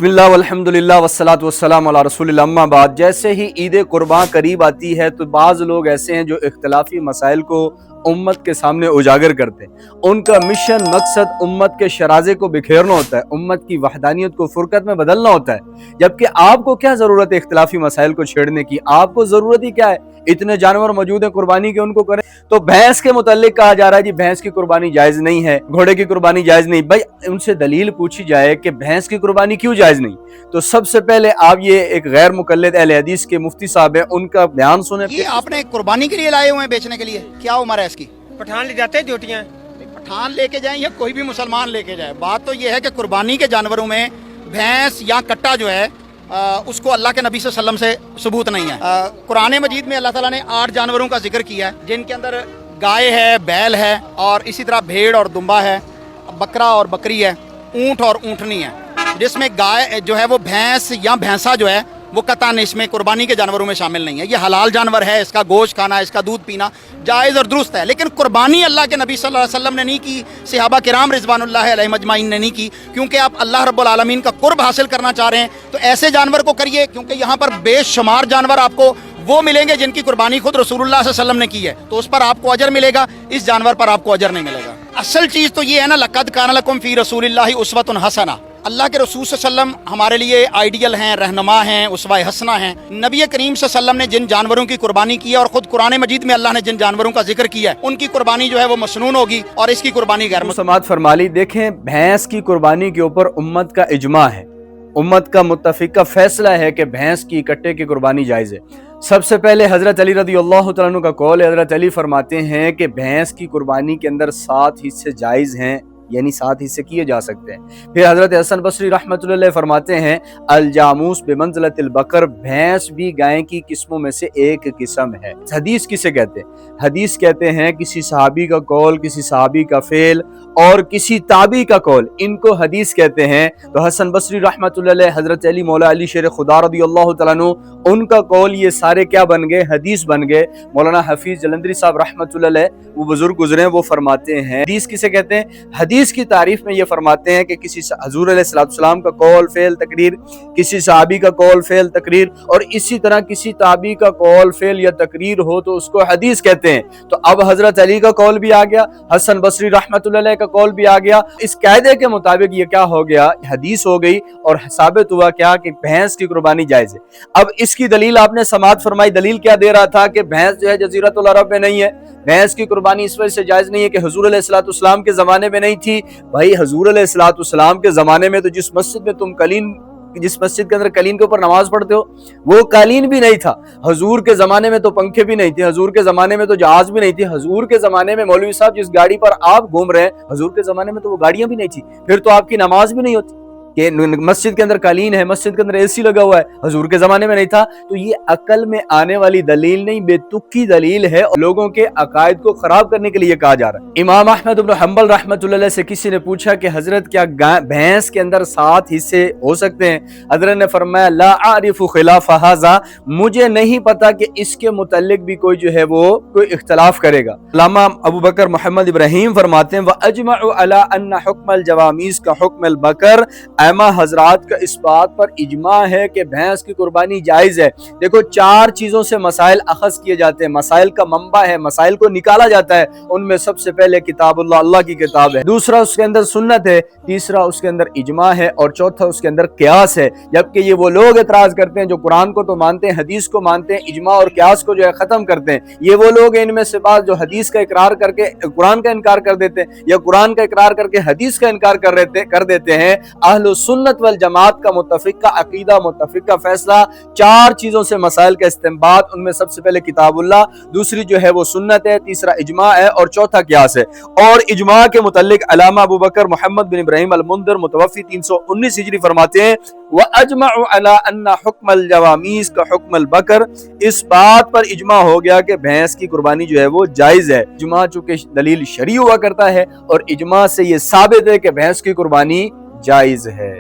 बिस्मिल्लाह वल्हम्दुलिल्लाह वस्सलातु वस्सलाम अला रसूलिल्लाह अम्मा बाद। जैसे ही ईद कुर्बान करीब आती है तो बाज़ लोग ऐसे हैं जो इख्तिलाफी मसाइल को उम्मत के सामने उजागर करते हैं। उनका मिशन मकसद उम्मत के शराजे को बिखेरना होता है, उम्मत की वहदानियत को फुरकत में बदलना होता है। जबकि आपको क्या ज़रूरत है इख्तिलाफी मसाइल को छेड़ने की? आपको ज़रूरत ही क्या है? इतने जानवर मौजूद हैं कुर्बानी के, उनको करें। तो भैंस के मुतालिक कहा जा रहा है जी भैंस की कुर्बानी जायज़ नहीं है, घोड़े की कुर्बानी जायज़ नहीं। भाई उनसे दलील पूछी जाए कि भैंस की कुर्बानी क्यों जायज़ नहीं, तो सबसे पहले आप ये एक गैर मुकल्लिद अहले हदीस के मुफ्ती साहब हैं, उनका बयान सुने। ये आपने कुर्बानी के लिए लाए हुए हैं बेचने के लिए? क्या उम्र है इसकी? पठान ले जाते हैं ड्यूटियाँ। पठान लेके जाएं या कोई भी मुसलमान लेके जाए, बात तो ये है कि कुर्बानी के जानवरों में भैंस या कट्टा जो है उसको अल्लाह के नबी सल्लल्लाहु अलैहि वसल्लम से सबूत नहीं है। कुरान मजीद में अल्लाह ताला ने 8 जानवरों का जिक्र किया है, जिनके अंदर गाय है, बैल है, और इसी तरह भेड़ और दुम्बा है, बकरा और बकरी है, ऊँट और ऊँटनी है। जिसमें गाय जो है वो भैंस या भैंसा जो है वो कतान इसमें कुर्बानी के जानवरों में शामिल नहीं है। ये हलाल जानवर है, इसका गोश्त खाना, इसका दूध पीना जायज़ और दुरुस्त है। लेकिन कुर्बानी अल्लाह के नबी सल्लल्लाहु अलैहि वसल्लम ने नहीं की, सहाबा किराम रिज़वानुल्लाह अलैहिम अजमाइन ने नहीं की, क्योंकि आप अल्लाह रब्बुल आलमीन का कुर्ब हासिल करना चाह रहे हैं तो ऐसे जानवर को करिए, क्योंकि यहाँ पर बेशुमार जानवर आपको वो मिलेंगे जिनकी कुर्बानी खुद रसूलुल्लाह सल्लल्लाहु अलैहि वसल्लम ने की है, तो उस पर आपको अजर मिलेगा, इस जानवर पर आपको अजर नहीं मिलेगा। असल चीज़ तो ये है ना, लक़द कान लकुम फ़ी रसूलिल्लाहि उस्वतुन हसना। अल्लाह के रसूल सल्लल्लाहु अलैहि वसल्लम हमारे लिए आइडियल हैं, रहनुमा हैं, उस्वा-ए हसना हैं। नबी करीम सल्लल्लाहु अलैहि वसल्लम ने जिन जानवरों की कुर्बानी की है और खुद कुरान मजीद में अल्लाह ने जिन जानवरों का जिक्र किया है उनकी कुर्बानी जो है वो मसनून होगी और इसकी कुर्बानी गैर समात फरमा ली। देखें, भैंस की कुर्बानी के ऊपर उम्मत का इजमा है, उम्मत का मुत्तफिका फैसला है कि भैंस की कट्टे की कुर्बानी जायज़ है। सबसे पहले हज़रत अली रज़ियल्लाहु तआला अन्हु का कौल है। हज़रत अली फरमाते हैं कि भैंस की कुर्बानी के अंदर 7 हिस्से जायज़ हैं, यानी 7 हिस्से किए जा सकते हैं। फिर हज़रत हसन बसरी रहमतुल्लाह अलैह फरमाते हैं अल जामूस बिमंज़िलतिल बकर, भैंस भी गाय की किस्मों में से एक किस्म है। हदीस किसे कहते हैं? हदीस कहते हैं किसी सहाबी का कौल, किसी सहाबी का फेल और किसी ताबी का कौल, इनको हदीस कहते हैं। तो हसन बसरी रहमतुल्लाह अलैह, हज़रत अली मौला अली शेर खुदा रज़ियल्लाहु तआला अन्हु, उनका कौल, ये सारे क्या बन गए? हदीस बन गए। मौलाना हफीज जलंधरी साहब रहमतुल्लाह अलैह, वो बुजुर्ग गुजरे, वो फरमाते हैं हदीस किसे कहते हैं? हदीस की तारीफ में ये फरमाते हैं कि किसी हुजूर अलैहिस्सलाम का कौल फेल तकरीर, किसी सहाबी का कौल फेल तकरीर, और इसी तरह किसी ताबी का कौल फेल या तकरीर हो तो उसको हदीस कहते हैं। तो अब हजरत अली का कौल भी आ गया, हसन बसरी रहमतुल्लाह अलैह का कौल भी आ गया। इस कायदे के मुताबिक ये क्या हो गया? हदीस हो गई और साबित हुआ क्या कि भैंस की कुर्बानी जायज है। अब इसकी दलील आपने समात फरमाई। दलील क्या दे रहा था कि भैंस जो है जज़ीरतुल अरब में नहीं है, भैंस की कुर्बानी इस वजह से जायज नहीं है कि हुजूर अलैहिस्सलाम के जमाने में नहीं थी। भाई हुजूर अलैहिस्सलाम के जमाने में तो जिस मस्जिद में तुम जिस मस्जिद के अंदर कलीन के ऊपर नमाज पढ़ते हो वो कालीन भी नहीं था। हुजूर के जमाने में तो पंखे भी नहीं थे, हुजूर के जमाने में तो जहाज भी नहीं थी, हुजूर के जमाने में मौलवी साहब जिस गाड़ी पर आप घूम रहे हैं हुजूर के जमाने में तो वो गाड़ियां भी नहीं थी, फिर तो आपकी नमाज भी नहीं होती। कि मस्जिद के अंदर कालीन है, मस्जिद के अंदर एसी लगा हुआ है, हुजूर के जमाने में नहीं था। तो ये अकल में आने वाली दलील नहीं, बेतुकी दलील है और लोगों के अकायद को खराब करने के लिए कहा जा रहा है। इमाम अहमद इब्न हंबल रहमतुल्लाह अलैह से किसी ने पूछा कि हजरत क्या भैंस के अंदर 7 हिस्से हो सकते हैं? हजरत ने फरमाया ला आरिफु खिलाफ हाज़ा, मुझे नहीं पता कि इसके मुतालिक भी कोई जो है वो कोई इख्तलाफ करेगा। अल्लामा अबू बकर मोहम्मद इब्राहिम फरमाते हैं व अजमअ अला अन्ना हुक्मल जवामीस का हुक्मल बकर, ऐमा हजरात का इस बात पर इजमा है कि भैंस की कुर्बानी जायज है। देखो 4 चीजों से मसाइल अखज़ किए जाते हैं, मसाइल का मंबा है, मसाइल को निकाला जाता है। उनमें सबसे पहले किताबुल्लाह, अल्लाह की किताब है, दूसरा उसके अंदर सुन्नत है, तीसरा उसके अंदर इजमा है और चौथा उसके अंदर क्यास है। जबकि ये वो लोग एतराज करते हैं जो कुरान को तो मानते हैं, हदीस को मानते हैं, इजमा और क्यास को जो है खत्म करते हैं। ये वो लोग हैं इनमें से बात जो हदीस का इकरार करके कुरान का इनकार कर देते हैं या कुरान का इकरार करके हदीस का इनकार कर देते हैं। अहले सुन्नत वल जमात का मुत्तफिका अकीदा, मुत्तफिका फैसला, 4 चीजों से मसाइल का इस्तेंबात, उनमें सबसे पहले किताबुल्लाह, दूसरी जो है वो सुन्नत है, तीसरा इजमा है और चौथा क्यास है। और इजमा के मुतालिक अल्लामा अबू बकर मोहम्मद बिन इब्राहिम अल-मुंदिर मुतवफ़ी 319 हिजरी फरमाते हैं व अजमअ अला अन्ना हुक्मल जवामीस का हुक्मल बकर, इस बात पर इजमा हो गया कि भैंस की कुर्बानी जो है वो जायज है। इजमा चूंकि दलील शरई हुआ करता है और इजमा से ये साबित है कि भैंस की कुर्बानी जायज है।